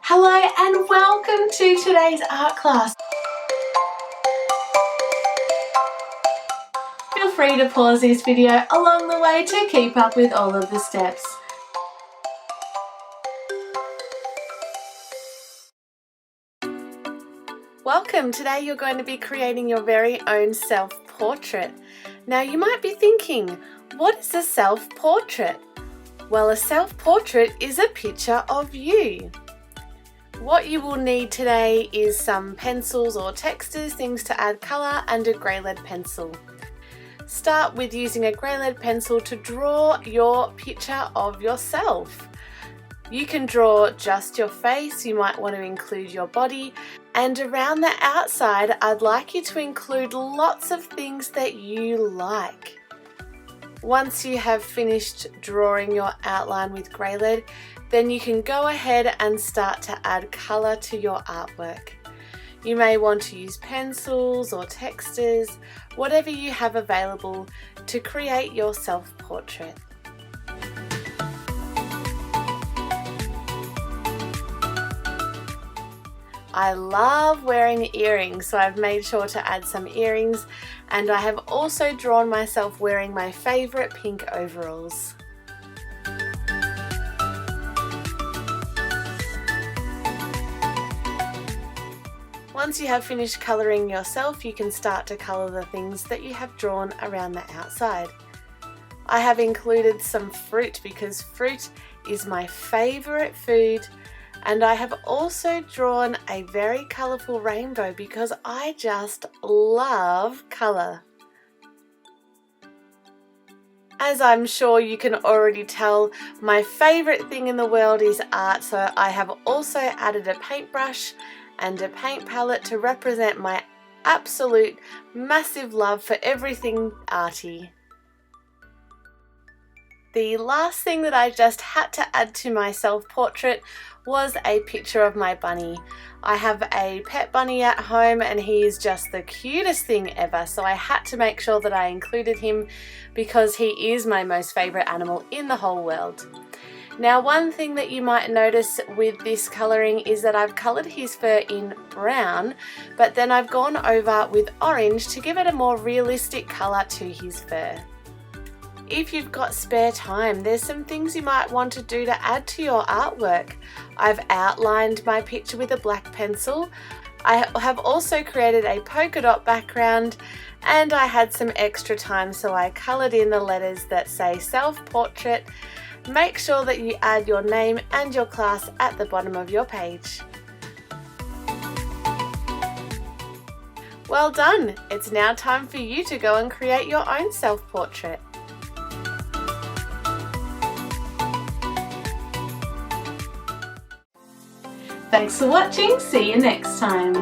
Hello and welcome to today's art class. Feel free to pause this video along the way to keep up with all of the steps. Welcome! Today you're going to be creating your very own self-portrait. Now you might be thinking, what is a self-portrait? Well, a self-portrait is a picture of you. What you will need today is some pencils or textures, things to add colour, and a grey lead pencil. Start with using a grey lead pencil to draw your picture of yourself. You can draw just your face, you might want to include your body, and around the outside I'd like you to include lots of things that you like. Once you have finished drawing your outline with grey lead, then you can go ahead and start to add colour to your artwork. You may want to use pencils or textures, whatever you have available to create your self-portrait. I love wearing earrings, so I've made sure to add some earrings, and I have also drawn myself wearing my favourite pink overalls. Once you have finished colouring yourself, you can start to colour the things that you have drawn around the outside. I have included some fruit because fruit is my favourite food, and I have also drawn a very colourful rainbow because I just love colour. As I'm sure you can already tell, my favourite thing in the world is art, so I have also added a paintbrush and a paint palette to represent my absolute massive love for everything arty. The last thing that I just had to add to my self-portrait was a picture of my bunny. I have a pet bunny at home and he is just the cutest thing ever, so I had to make sure that I included him because he is my most favourite animal in the whole world. Now, one thing that you might notice with this colouring is that I've coloured his fur in brown, but then I've gone over with orange to give it a more realistic colour to his fur. If you've got spare time, there's some things you might want to do to add to your artwork. I've outlined my picture with a black pencil. I have also created a polka dot background, and I had some extra time, so I coloured in the letters that say self-portrait. Make sure that you add your name and your class at the bottom of your page. Well done! It's now time for you to go and create your own self-portrait. Thanks for watching, see you next time.